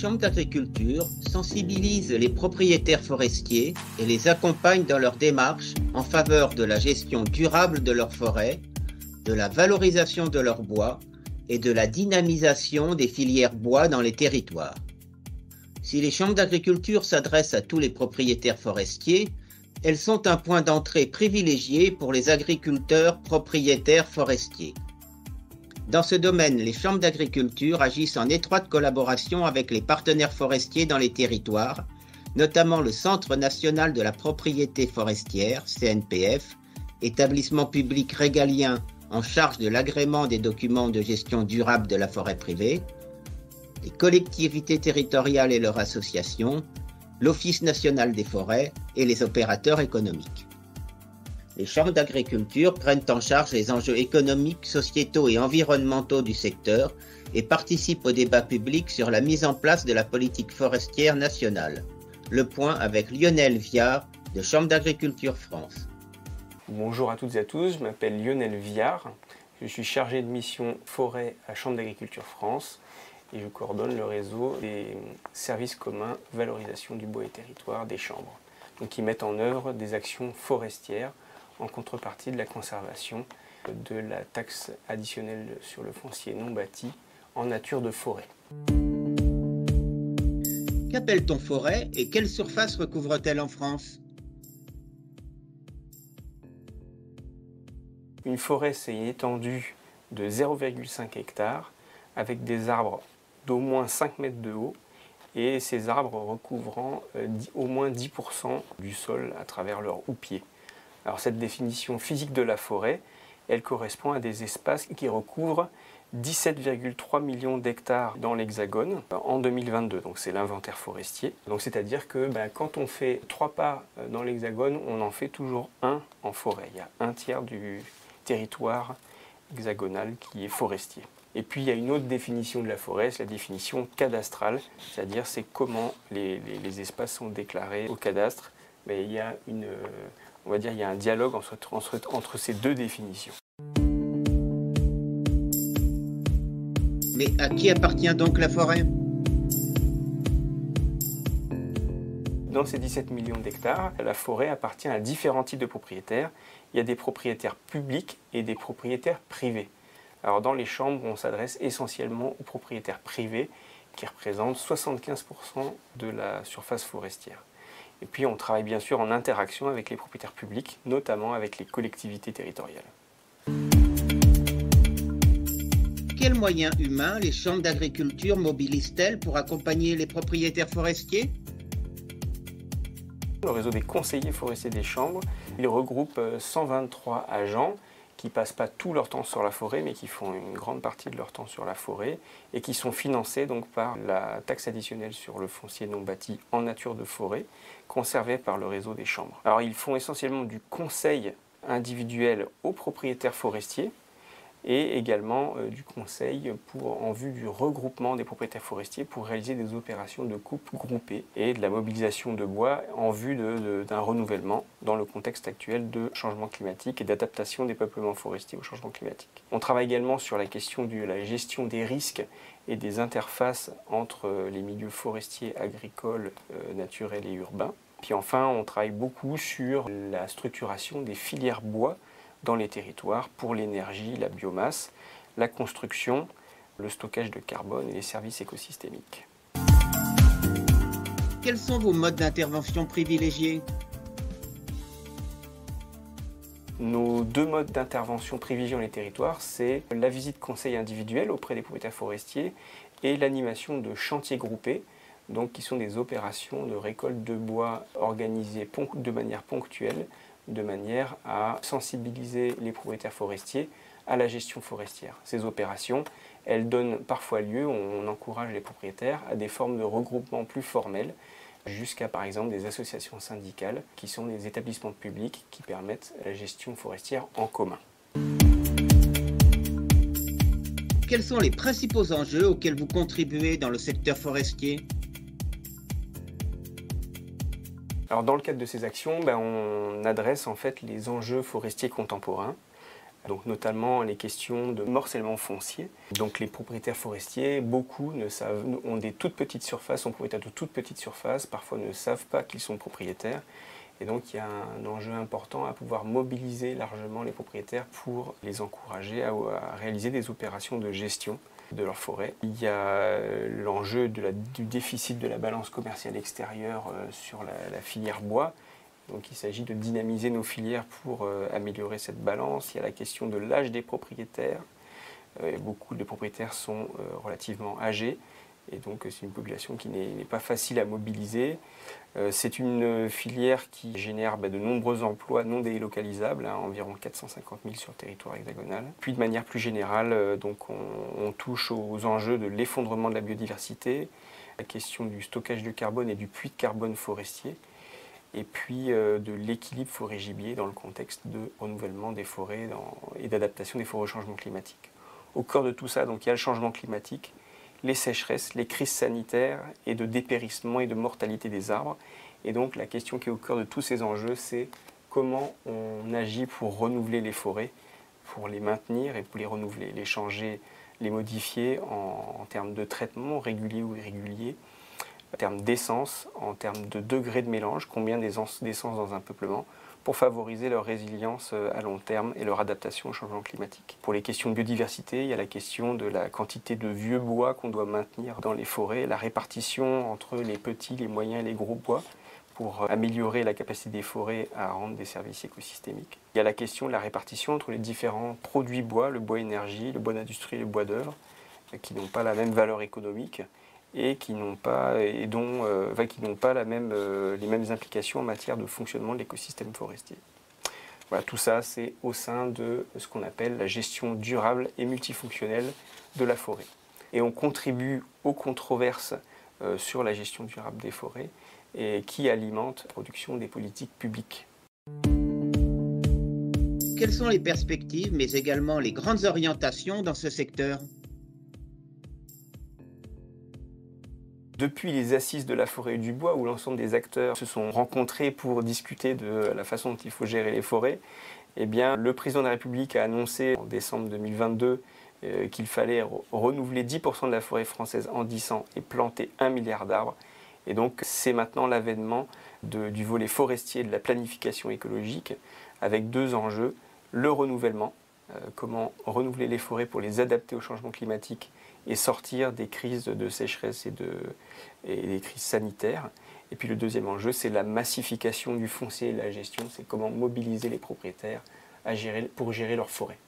chambres d'agriculture sensibilisent les propriétaires forestiers et les accompagnent dans leur démarche en faveur de la gestion durable de leurs forêts, de la valorisation de leurs bois et de la dynamisation des filières bois dans les territoires. Si les chambres d'agriculture s'adressent à tous les propriétaires forestiers, elles sont un point d'entrée privilégié pour les agriculteurs propriétaires forestiers. Dans ce domaine, les chambres d'agriculture agissent en étroite collaboration avec les partenaires forestiers dans les territoires, notamment le Centre national de la propriété forestière, CNPF, établissement public régalien en charge de l'agrément des documents de gestion durable de la forêt privée, les collectivités territoriales et leurs associations, l'Office national des forêts et les opérateurs économiques. Les chambres d'agriculture prennent en charge les enjeux économiques, sociétaux et environnementaux du secteur et participent au débat public sur la mise en place de la politique forestière nationale. Le point avec Lionel Viard de Chambre d'agriculture France. Bonjour à toutes et à tous, je m'appelle Lionel Viard, je suis chargé de mission forêt à Chambre d'agriculture France et je coordonne le réseau des services communs valorisation du bois et territoire des chambres, donc qui mettent en œuvre des actions forestières en contrepartie de la conservation de la taxe additionnelle sur le foncier non bâti en nature de forêt. Qu'appelle-t-on forêt et quelle surface recouvre-t-elle en France ? Une forêt, c'est une étendue de 0,5 hectares avec des arbres d'au moins 5 mètres de haut et ces arbres recouvrant au moins 10% du sol à travers leur houppier. Alors cette définition physique de la forêt, elle correspond à des espaces qui recouvrent 17,3 millions d'hectares dans l'Hexagone en 2022, donc c'est l'inventaire forestier. Donc c'est-à-dire que quand on fait 3 pas dans l'Hexagone, on en fait toujours un en forêt. Il y a un tiers du territoire hexagonal qui est forestier. Et puis il y a une autre définition de la forêt, c'est la définition cadastrale, c'est-à-dire c'est comment les espaces sont déclarés au cadastre. Mais il y a on va dire, il y a un dialogue entre ces deux définitions. Mais à qui appartient donc la forêt ? Dans ces 17 millions d'hectares, la forêt appartient à différents types de propriétaires. Il y a des propriétaires publics et des propriétaires privés. Alors dans les chambres, on s'adresse essentiellement aux propriétaires privés qui représentent 75% de la surface forestière. Et puis on travaille bien sûr en interaction avec les propriétaires publics, notamment avec les collectivités territoriales. Quels moyens humains les chambres d'agriculture mobilisent-elles pour accompagner les propriétaires forestiers ? Le réseau des conseillers forestiers des chambres, il regroupe 123 agents qui ne passent pas tout leur temps sur la forêt, mais qui font une grande partie de leur temps sur la forêt et qui sont financés donc par la taxe additionnelle sur le foncier non bâti en nature de forêt, conservée par le réseau des chambres. Alors ils font essentiellement du conseil individuel aux propriétaires forestiers et également du conseil en vue du regroupement des propriétaires forestiers pour réaliser des opérations de coupe groupée et de la mobilisation de bois en vue d'un renouvellement dans le contexte actuel de changement climatique et d'adaptation des peuplements forestiers au changement climatique. On travaille également sur la question de la gestion des risques et des interfaces entre les milieux forestiers, agricoles, naturels et urbains. Puis enfin, on travaille beaucoup sur la structuration des filières bois dans les territoires pour l'énergie, la biomasse, la construction, le stockage de carbone et les services écosystémiques. Quels sont vos modes d'intervention privilégiés ? Nos deux modes d'intervention privilégiés dans les territoires, c'est la visite conseil individuel auprès des propriétaires forestiers et l'animation de chantiers groupés, donc qui sont des opérations de récolte de bois organisées de manière ponctuelle, de manière à sensibiliser les propriétaires forestiers à la gestion forestière. Ces opérations, elles donnent parfois lieu, on encourage les propriétaires à des formes de regroupement plus formels, jusqu'à par exemple des associations syndicales qui sont des établissements publics qui permettent la gestion forestière en commun. Quels sont les principaux enjeux auxquels vous contribuez dans le secteur forestier ? Alors dans le cadre de ces actions, on adresse en fait les enjeux forestiers contemporains Donc notamment les questions de morcellement foncier. Donc les propriétaires forestiers, beaucoup ont des toutes petites surfaces, sont propriétaires de toutes petites surfaces, parfois ne savent pas qu'ils sont propriétaires. Et donc il y a un enjeu important à pouvoir mobiliser largement les propriétaires pour les encourager à réaliser des opérations de gestion de leur forêt. Il y a l'enjeu du déficit de la balance commerciale extérieure sur la filière bois. Donc il s'agit de dynamiser nos filières pour améliorer cette balance. Il y a la question de l'âge des propriétaires. Beaucoup de propriétaires sont relativement âgés et donc c'est une population qui n'est pas facile à mobiliser. C'est une filière qui génère de nombreux emplois non délocalisables, environ 450 000 sur le territoire hexagonal. Puis de manière plus générale, donc on touche aux enjeux de l'effondrement de la biodiversité, la question du stockage de carbone et du puits de carbone forestier, et puis de l'équilibre forêt-gibier dans le contexte de renouvellement des forêts et d'adaptation des forêts au changement climatique. Au cœur de tout ça, donc, il y a le changement climatique, les sécheresses, les crises sanitaires et de dépérissement et de mortalité des arbres. Et donc la question qui est au cœur de tous ces enjeux, c'est comment on agit pour renouveler les forêts, pour les maintenir et pour les renouveler, les changer, les modifier en termes de traitement régulier ou irrégulier, en termes d'essence, en termes de degré de mélange, combien d'essence dans un peuplement, pour favoriser leur résilience à long terme et leur adaptation au changement climatique. Pour les questions de biodiversité, il y a la question de la quantité de vieux bois qu'on doit maintenir dans les forêts, la répartition entre les petits, les moyens et les gros bois pour améliorer la capacité des forêts à rendre des services écosystémiques. Il y a la question de la répartition entre les différents produits bois, le bois énergie, le bois d'industrie et le bois d'œuvre, qui n'ont pas la même valeur économique et qui n'ont pas, les mêmes implications en matière de fonctionnement de l'écosystème forestier. Voilà, tout ça, c'est au sein de ce qu'on appelle la gestion durable et multifonctionnelle de la forêt. Et on contribue aux controverses sur la gestion durable des forêts et qui alimentent la production des politiques publiques. Quelles sont les perspectives, mais également les grandes orientations dans ce secteur ? Depuis les assises de la forêt et du bois, où l'ensemble des acteurs se sont rencontrés pour discuter de la façon dont il faut gérer les forêts, eh bien, le président de la République a annoncé en décembre 2022 qu'il fallait renouveler 10% de la forêt française en 10 ans et planter 1 milliard d'arbres. Et donc c'est maintenant l'avènement du volet forestier de la planification écologique avec deux enjeux. Le renouvellement, comment renouveler les forêts pour les adapter au changement climatique et sortir des crises de sécheresse et des crises sanitaires. Et puis le deuxième enjeu, c'est la massification du foncier et de la gestion, c'est comment mobiliser les propriétaires pour gérer leurs forêts.